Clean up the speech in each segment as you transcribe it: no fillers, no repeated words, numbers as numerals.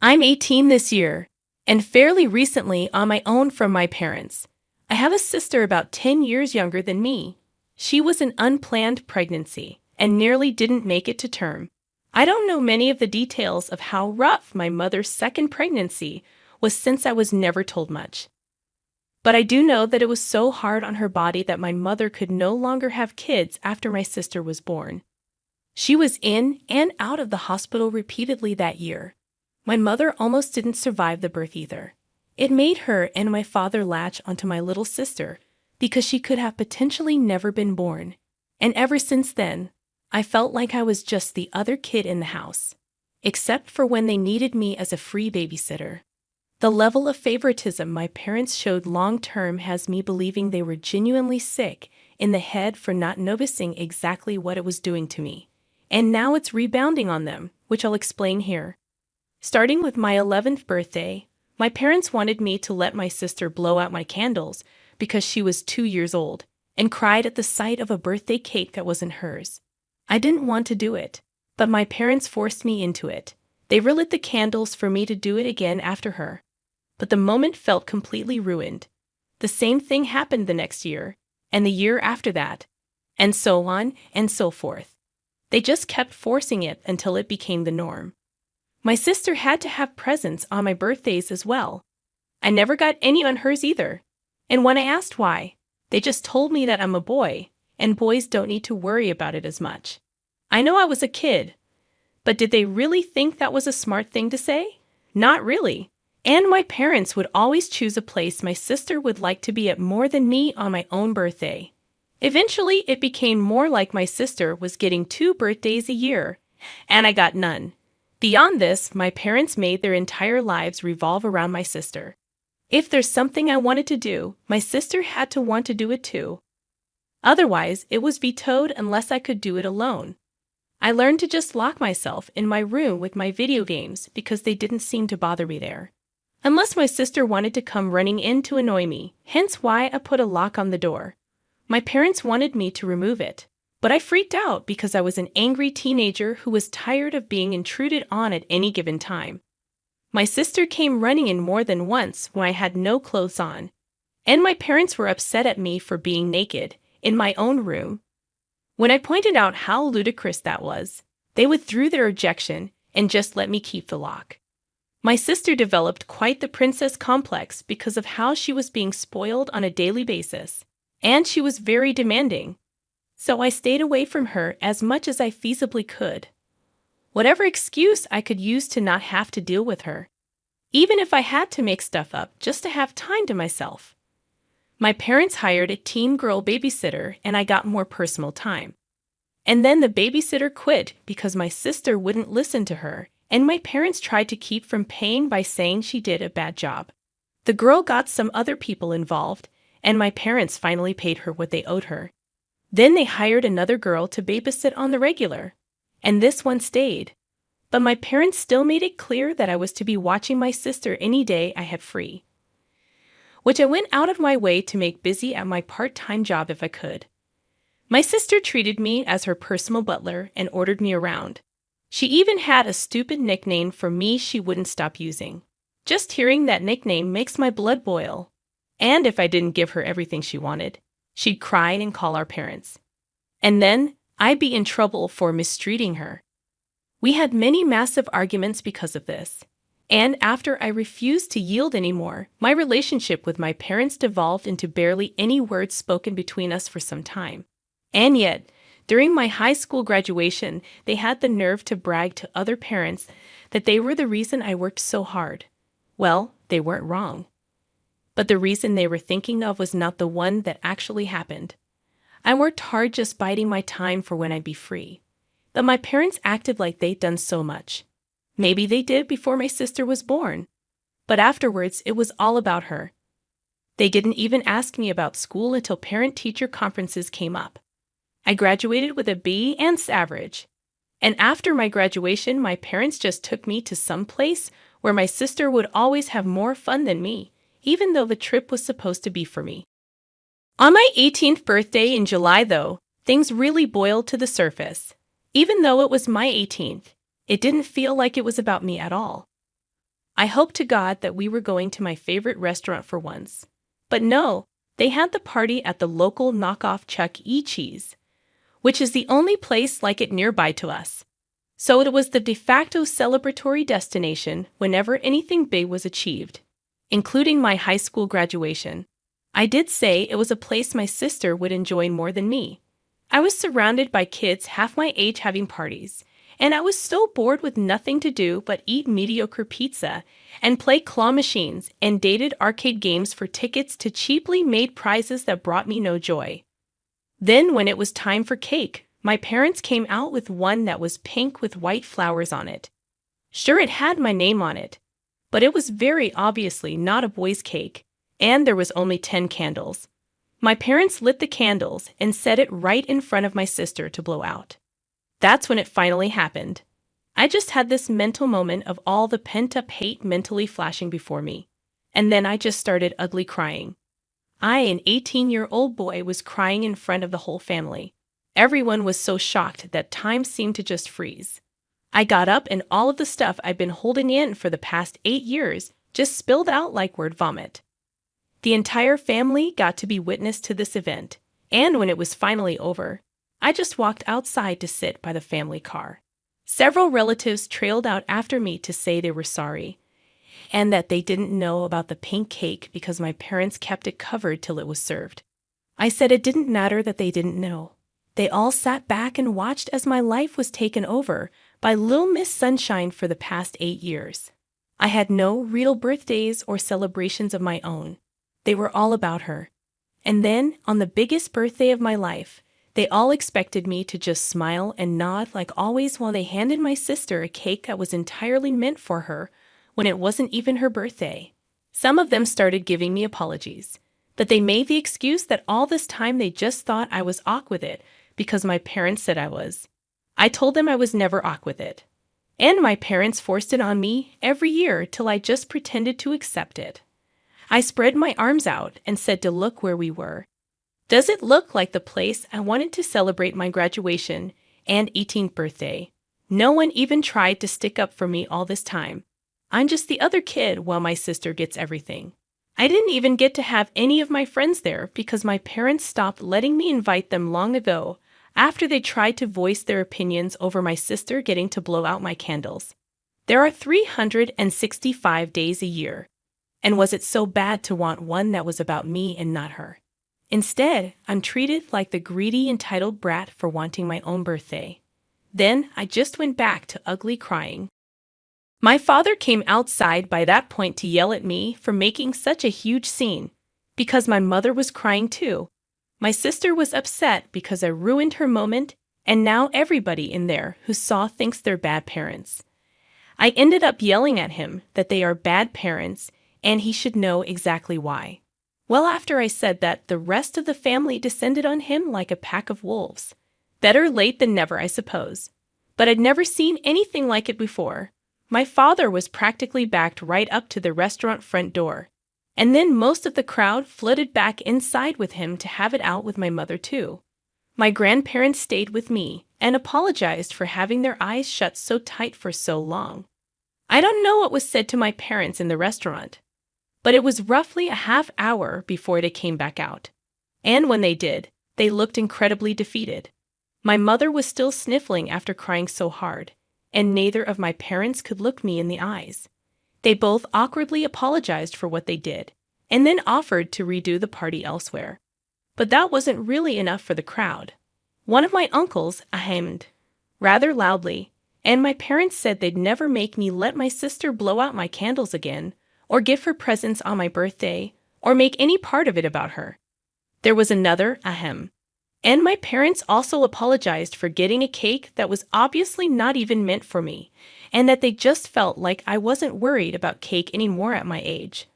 I'm 18 this year, and fairly recently on my own from my parents. I have a sister about 10 years younger than me. She was an unplanned pregnancy and nearly didn't make it to term. I don't know many of the details of how rough my mother's second pregnancy was since I was never told much. But I do know that it was so hard on her body that my mother could no longer have kids after my sister was born. She was in and out of the hospital repeatedly that year. My mother almost didn't survive the birth either. It made her and my father latch onto my little sister because she could have potentially never been born. And ever since then, I felt like I was just the other kid in the house, except for when they needed me as a free babysitter. The level of favoritism my parents showed long-term has me believing they were genuinely sick in the head for not noticing exactly what it was doing to me. And now it's rebounding on them, which I'll explain here. Starting with my 11th birthday, my parents wanted me to let my sister blow out my candles because she was 2 years old and cried at the sight of a birthday cake that wasn't hers. I didn't want to do it, but my parents forced me into it. They relit the candles for me to do it again after her. But the moment felt completely ruined. The same thing happened the next year, and the year after that, and so on and so forth. They just kept forcing it until it became the norm. My sister had to have presents on my birthdays as well. I never got any on hers either. And when I asked why, they just told me that I'm a boy, and boys don't need to worry about it as much. I know I was a kid, but did they really think that was a smart thing to say? Not really. And my parents would always choose a place my sister would like to be at more than me on my own birthday. Eventually, it became more like my sister was getting 2 birthdays a year, and I got none. Beyond this, my parents made their entire lives revolve around my sister. If there's something I wanted to do, my sister had to want to do it too. Otherwise, it was vetoed unless I could do it alone. I learned to just lock myself in my room with my video games because they didn't seem to bother me there. Unless my sister wanted to come running in to annoy me, hence why I put a lock on the door. My parents wanted me to remove it. But I freaked out because I was an angry teenager who was tired of being intruded on at any given time. My sister came running in more than once when I had no clothes on, and my parents were upset at me for being naked in my own room. When I pointed out how ludicrous that was, they withdrew their objection and just let me keep the lock. My sister developed quite the princess complex because of how she was being spoiled on a daily basis, and she was very demanding. So I stayed away from her as much as I feasibly could. Whatever excuse I could use to not have to deal with her. Even if I had to make stuff up just to have time to myself. My parents hired a teen girl babysitter and I got more personal time. And then the babysitter quit because my sister wouldn't listen to her and my parents tried to keep from paying by saying she did a bad job. The girl got some other people involved and my parents finally paid her what they owed her. Then they hired another girl to babysit on the regular, and this one stayed. But my parents still made it clear that I was to be watching my sister any day I had free, which I went out of my way to make busy at my part-time job if I could. My sister treated me as her personal butler and ordered me around. She even had a stupid nickname for me she wouldn't stop using. Just hearing that nickname makes my blood boil. And if I didn't give her everything she wanted, she'd cry and call our parents. And then I'd be in trouble for mistreating her. We had many massive arguments because of this. And after I refused to yield anymore, my relationship with my parents devolved into barely any words spoken between us for some time. And yet, during my high school graduation, they had the nerve to brag to other parents that they were the reason I worked so hard. Well, they weren't wrong. But the reason they were thinking of was not the one that actually happened. I worked hard just biding my time for when I'd be free. But my parents acted like they'd done so much. Maybe they did before my sister was born. But afterwards, it was all about her. They didn't even ask me about school until parent-teacher conferences came up. I graduated with a B and average. And after my graduation, my parents just took me to some place where my sister would always have more fun than me, even though the trip was supposed to be for me. On my 18th birthday in July, though, things really boiled to the surface. Even though it was my 18th, it didn't feel like it was about me at all. I hoped to God that we were going to my favorite restaurant for once. But no, they had the party at the local knockoff Chuck E. Cheese, which is the only place like it nearby to us. So it was the de facto celebratory destination whenever anything big was achieved, including my high school graduation. I did say it was a place my sister would enjoy more than me. I was surrounded by kids half my age having parties, and I was so bored with nothing to do but eat mediocre pizza and play claw machines and dated arcade games for tickets to cheaply made prizes that brought me no joy. Then, when it was time for cake, my parents came out with one that was pink with white flowers on it. Sure, it had my name on it, but it was very obviously not a boy's cake, and there was only 10 candles. My parents lit the candles and set it right in front of my sister to blow out. That's when it finally happened. I just had this mental moment of all the pent-up hate mentally flashing before me, and then I just started ugly crying. I, an 18-year-old boy, was crying in front of the whole family. Everyone was so shocked that time seemed to just freeze. I got up and all of the stuff I'd been holding in for the past 8 years just spilled out like word vomit. The entire family got to be witness to this event, and when it was finally over, I just walked outside to sit by the family car. Several relatives trailed out after me to say they were sorry, and that they didn't know about the pink cake because my parents kept it covered till it was served. I said it didn't matter that they didn't know. They all sat back and watched as my life was taken over by Little Miss Sunshine for the past 8 years. I had no real birthdays or celebrations of my own. They were all about her. And then, on the biggest birthday of my life, they all expected me to just smile and nod like always while they handed my sister a cake that was entirely meant for her when it wasn't even her birthday. Some of them started giving me apologies, but they made the excuse that all this time they just thought I was awkward with it because my parents said I was. I told them I was awkward with it. And my parents forced it on me every year till I just pretended to accept it. I spread my arms out and said to look where we were. Does it look like the place I wanted to celebrate my graduation and 18th birthday? No one even tried to stick up for me all this time. I'm just the other kid while my sister gets everything. I didn't even get to have any of my friends there because my parents stopped letting me invite them long ago after they tried to voice their opinions over my sister getting to blow out my candles. There are 365 days a year. And was it so bad to want one that was about me and not her? Instead, I'm treated like the greedy, entitled brat for wanting my own birthday. Then I just went back to ugly crying. My father came outside by that point to yell at me for making such a huge scene, because my mother was crying too. My sister was upset because I ruined her moment, and now everybody in there who saw thinks they're bad parents. I ended up yelling at him that they are bad parents and he should know exactly why. Well, after I said that, the rest of the family descended on him like a pack of wolves. Better late than never, I suppose. But I'd never seen anything like it before. My father was practically backed right up to the restaurant front door. And then most of the crowd flooded back inside with him to have it out with my mother too. My grandparents stayed with me and apologized for having their eyes shut so tight for so long. I don't know what was said to my parents in the restaurant, but it was roughly a half hour before they came back out. And when they did, they looked incredibly defeated. My mother was still sniffling after crying so hard, and neither of my parents could look me in the eyes. They both awkwardly apologized for what they did, and then offered to redo the party elsewhere. But that wasn't really enough for the crowd. One of my uncles ahemed rather loudly, and my parents said they'd never make me let my sister blow out my candles again, or give her presents on my birthday, or make any part of it about her. There was another ahem. And my parents also apologized for getting a cake that was obviously not even meant for me, and that they just felt like I wasn't worried about cake anymore at my age.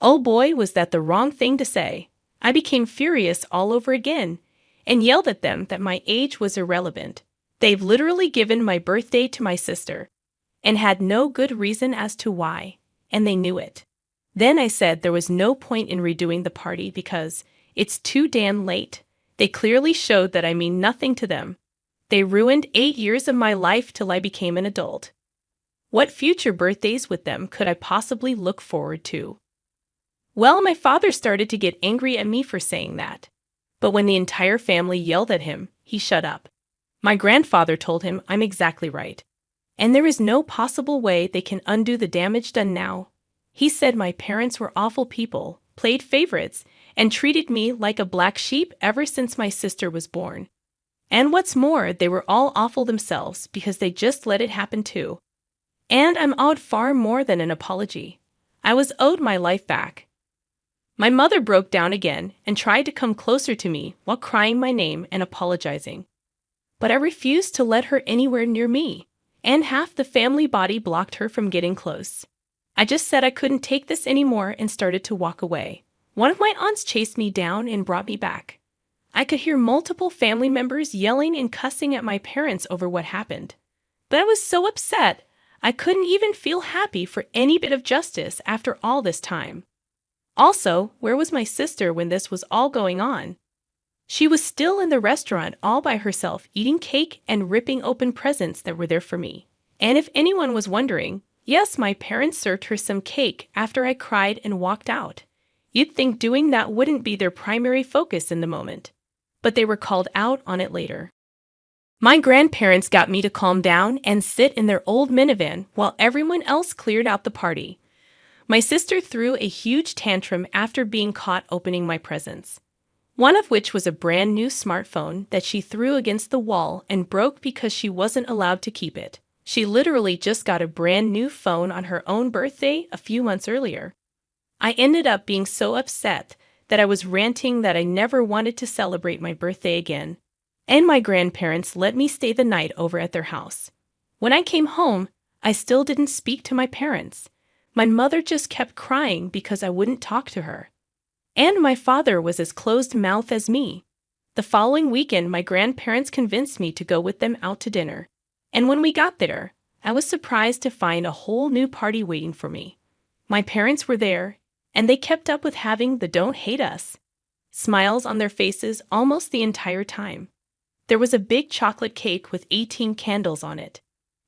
Oh boy, was that the wrong thing to say. I became furious all over again, and yelled at them that my age was irrelevant. They've literally given my birthday to my sister, and had no good reason as to why, and they knew it. Then I said there was no point in redoing the party because it's too damn late. They clearly showed that I mean nothing to them. They ruined 8 years of my life till I became an adult. What future birthdays with them could I possibly look forward to? Well, my father started to get angry at me for saying that. But when the entire family yelled at him, he shut up. My grandfather told him I'm exactly right. And there is no possible way they can undo the damage done now. He said my parents were awful people, played favorites, and treated me like a black sheep ever since my sister was born. And what's more, they were all awful themselves because they just let it happen too. And I'm owed far more than an apology. I was owed my life back. My mother broke down again and tried to come closer to me while crying my name and apologizing. But I refused to let her anywhere near me, and half the family body blocked her from getting close. I just said I couldn't take this anymore and started to walk away. One of my aunts chased me down and brought me back. I could hear multiple family members yelling and cussing at my parents over what happened. But I was so upset, I couldn't even feel happy for any bit of justice after all this time. Also, where was my sister when this was all going on? She was still in the restaurant all by herself eating cake and ripping open presents that were there for me. And if anyone was wondering, yes, my parents served her some cake after I cried and walked out. You'd think doing that wouldn't be their primary focus in the moment. But they were called out on it later. My grandparents got me to calm down and sit in their old minivan while everyone else cleared out the party. My sister threw a huge tantrum after being caught opening my presents. One of which was a brand new smartphone that she threw against the wall and broke because she wasn't allowed to keep it. She literally just got a brand new phone on her own birthday a few months earlier. I ended up being so upset that I was ranting that I never wanted to celebrate my birthday again, and my grandparents let me stay the night over at their house. When I came home, I still didn't speak to my parents. My mother just kept crying because I wouldn't talk to her. And my father was as closed-mouthed as me. The following weekend, my grandparents convinced me to go with them out to dinner. And when we got there, I was surprised to find a whole new party waiting for me. My parents were there, and they kept up with having the "don't hate us" smiles on their faces almost the entire time. There was a big chocolate cake with 18 candles on it.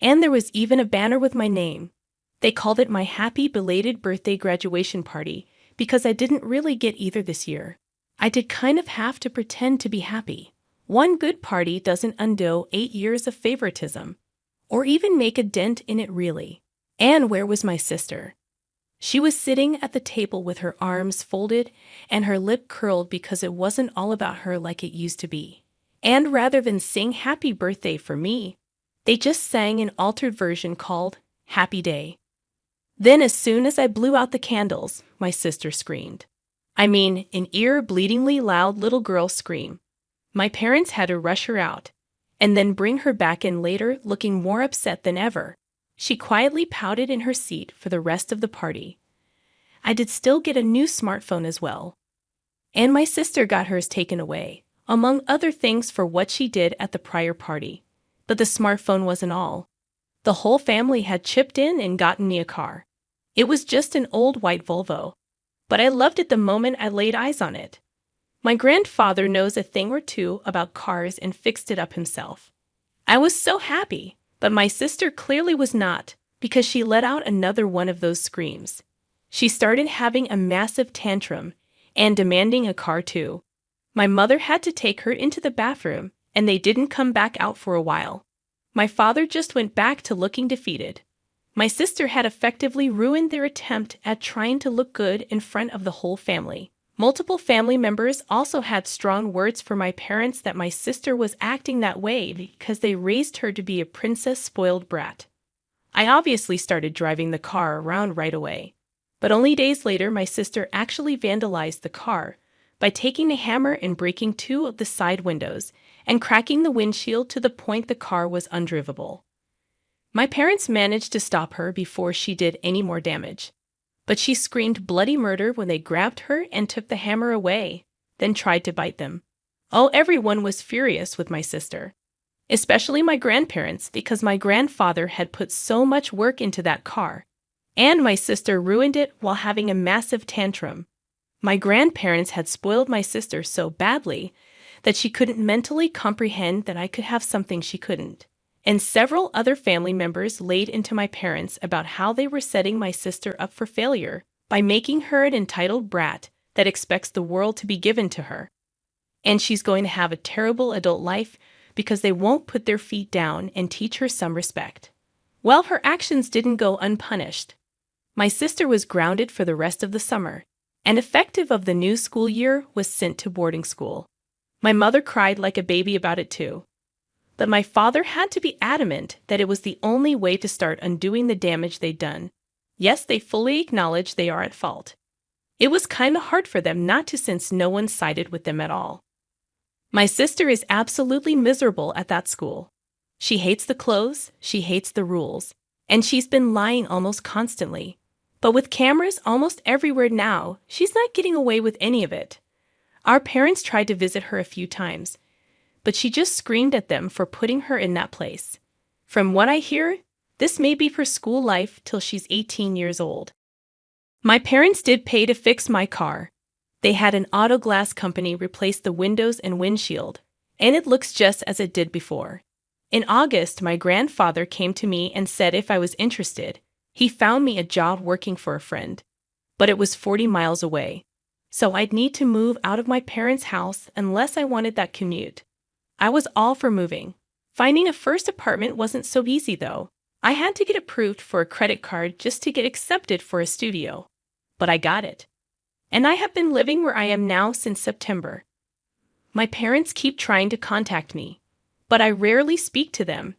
And there was even a banner with my name. They called it my happy belated birthday graduation party because I didn't really get either this year. I did kind of have to pretend to be happy. One good party doesn't undo 8 years of favoritism, or even make a dent in it really. And where was my sister? She was sitting at the table with her arms folded and her lip curled because it wasn't all about her like it used to be. And rather than sing happy birthday for me, they just sang an altered version called Happy Day. Then as soon as I blew out the candles, my sister screamed. I mean, an ear-bleedingly loud little girl scream. My parents had to rush her out, and then bring her back in later looking more upset than ever. She quietly pouted in her seat for the rest of the party. I did still get a new smartphone as well. And my sister got hers taken away, among other things for what she did at the prior party. But the smartphone wasn't all. The whole family had chipped in and gotten me a car. It was just an old white Volvo, but I loved it the moment I laid eyes on it. My grandfather knows a thing or two about cars and fixed it up himself. I was so happy, but my sister clearly was not, because she let out another one of those screams. She started having a massive tantrum and demanding a car too. My mother had to take her into the bathroom, and they didn't come back out for a while. My father just went back to looking defeated. My sister had effectively ruined their attempt at trying to look good in front of the whole family. Multiple family members also had strong words for my parents that my sister was acting that way because they raised her to be a princess spoiled brat. I obviously started driving the car around right away. But only days later, my sister actually vandalized the car by taking a hammer and breaking 2 of the side windows and cracking the windshield to the point the car was undrivable. My parents managed to stop her before she did any more damage, but she screamed bloody murder when they grabbed her and took the hammer away, then tried to bite them. Oh, everyone was furious with my sister, especially my grandparents because my grandfather had put so much work into that car, and my sister ruined it while having a massive tantrum. My grandparents had spoiled my sister so badly that she couldn't mentally comprehend that I could have something she couldn't. And several other family members laid into my parents about how they were setting my sister up for failure by making her an entitled brat that expects the world to be given to her. And she's going to have a terrible adult life because they won't put their feet down and teach her some respect. Well, her actions didn't go unpunished. My sister was grounded for the rest of the summer, and effective of the new school year was sent to boarding school. My mother cried like a baby about it too. But my father had to be adamant that it was the only way to start undoing the damage they'd done. Yes, they fully acknowledge they are at fault. It was kind of hard for them not to, since no one sided with them at all. My sister is absolutely miserable at that school. She hates the clothes, she hates the rules, and she's been lying almost constantly. But with cameras almost everywhere now, she's not getting away with any of it. Our parents tried to visit her a few times, but she just screamed at them for putting her in that place. From what I hear, this may be her school life till she's 18 years old. My parents did pay to fix my car. They had an auto glass company replace the windows and windshield, and it looks just as it did before. In August, my grandfather came to me and said if I was interested. He found me a job working for a friend, but it was 40 miles away, so I'd need to move out of my parents' house unless I wanted that commute. I was all for moving. Finding a first apartment wasn't so easy, though. I had to get approved for a credit card just to get accepted for a studio. But I got it. And I have been living where I am now since September. My parents keep trying to contact me, but I rarely speak to them.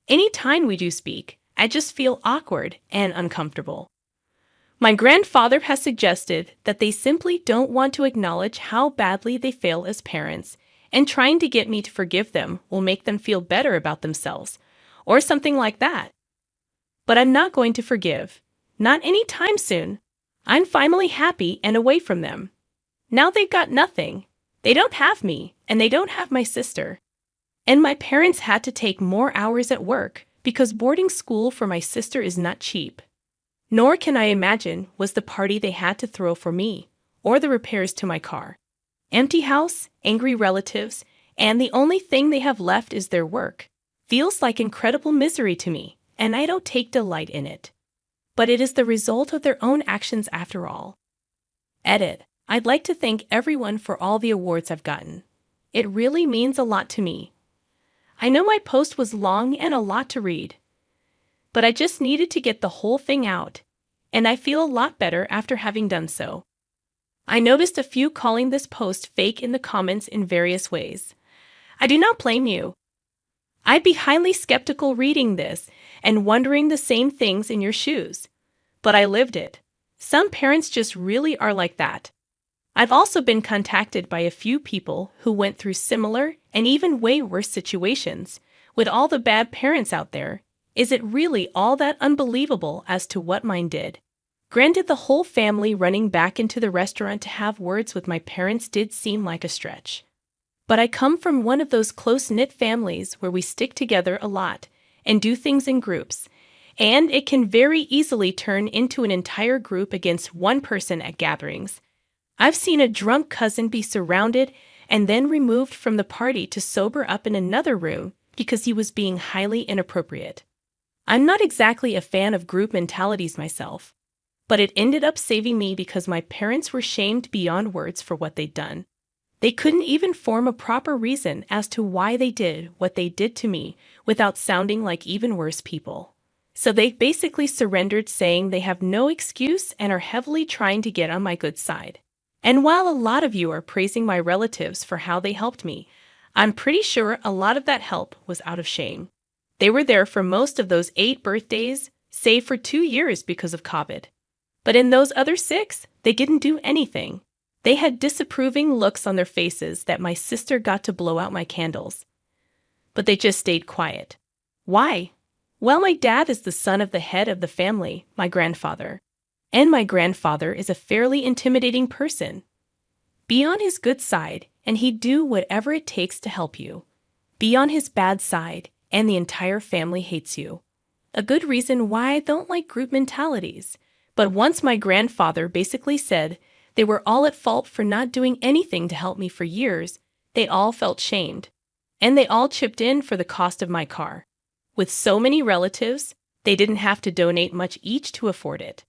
Any time we do speak, I just feel awkward and uncomfortable. My grandfather has suggested that they simply don't want to acknowledge how badly they fail as parents, and trying to get me to forgive them will make them feel better about themselves, or something like that. But I'm not going to forgive. Not any time soon. I'm finally happy and away from them. Now they've got nothing. They don't have me, and they don't have my sister. And my parents had to take more hours at work because boarding school for my sister is not cheap. Nor can I imagine was the party they had to throw for me, or the repairs to my car. Empty house, angry relatives, and the only thing they have left is their work. Feels like incredible misery to me, and I don't take delight in it. But it is the result of their own actions after all. Edit. I'd like to thank everyone for all the awards I've gotten. It really means a lot to me. I know my post was long and a lot to read, but I just needed to get the whole thing out, and I feel a lot better after having done so. I noticed a few calling this post fake in the comments in various ways. I do not blame you. I'd be highly skeptical reading this and wondering the same things in your shoes. But I lived it. Some parents just really are like that. I've also been contacted by a few people who went through similar and even way worse situations. With all the bad parents out there, is it really all that unbelievable as to what mine did? Granted, the whole family running back into the restaurant to have words with my parents did seem like a stretch. But I come from one of those close-knit families where we stick together a lot and do things in groups, and it can very easily turn into an entire group against one person at gatherings. I've seen a drunk cousin be surrounded and then removed from the party to sober up in another room because he was being highly inappropriate. I'm not exactly a fan of group mentalities myself, but it ended up saving me because my parents were shamed beyond words for what they'd done. They couldn't even form a proper reason as to why they did what they did to me without sounding like even worse people. So they basically surrendered, saying they have no excuse and are heavily trying to get on my good side. And while a lot of you are praising my relatives for how they helped me, I'm pretty sure a lot of that help was out of shame. They were there for most of those 8 birthdays, save for 2 years because of COVID. But in those other 6, they didn't do anything. They had disapproving looks on their faces that my sister got to blow out my candles. But they just stayed quiet. Why? Well, my dad is the son of the head of the family, my grandfather. And my grandfather is a fairly intimidating person. Be on his good side, and he'd do whatever it takes to help you. Be on his bad side, and the entire family hates you. A good reason why I don't like group mentalities. But once my grandfather basically said they were all at fault for not doing anything to help me for years, they all felt shamed. And they all chipped in for the cost of my car. With so many relatives, they didn't have to donate much each to afford it.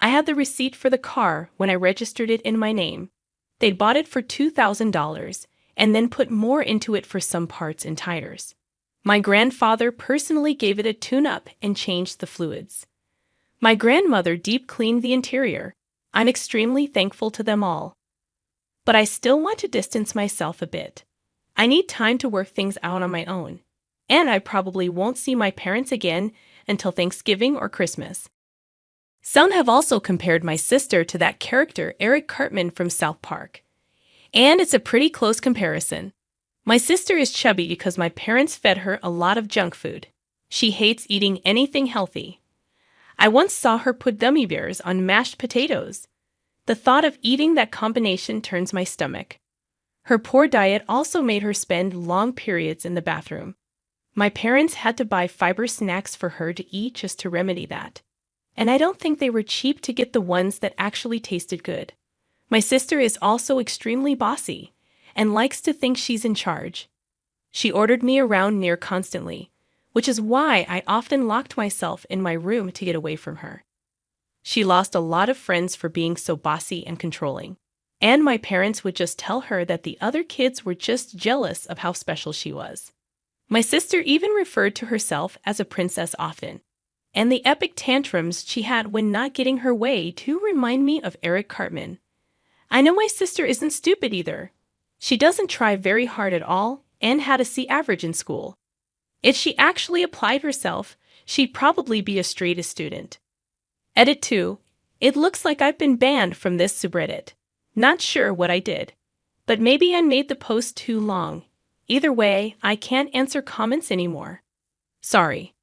I had the receipt for the car when I registered it in my name. They'd bought it for $2,000 and then put more into it for some parts and tires. My grandfather personally gave it a tune-up and changed the fluids. My grandmother deep cleaned the interior. I'm extremely thankful to them all. But I still want to distance myself a bit. I need time to work things out on my own. And I probably won't see my parents again until Thanksgiving or Christmas. Some have also compared my sister to that character Eric Cartman from South Park. And it's a pretty close comparison. My sister is chubby because my parents fed her a lot of junk food. She hates eating anything healthy. I once saw her put gummy bears on mashed potatoes. The thought of eating that combination turns my stomach. Her poor diet also made her spend long periods in the bathroom. My parents had to buy fiber snacks for her to eat just to remedy that. And I don't think they were cheap to get the ones that actually tasted good. My sister is also extremely bossy and likes to think she's in charge. She ordered me around near constantly, which is why I often locked myself in my room to get away from her. She lost a lot of friends for being so bossy and controlling, and my parents would just tell her that the other kids were just jealous of how special she was. My sister even referred to herself as a princess often, and the epic tantrums she had when not getting her way do remind me of Eric Cartman. I know my sister isn't stupid either. She doesn't try very hard at all and had a C average in school. If she actually applied herself, she'd probably be a straight A student. Edit 2. It looks like I've been banned from this subreddit. Not sure what I did, but maybe I made the post too long. Either way, I can't answer comments anymore. Sorry.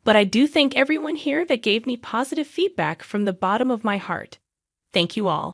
But I do thank everyone here that gave me positive feedback from the bottom of my heart. Thank you all.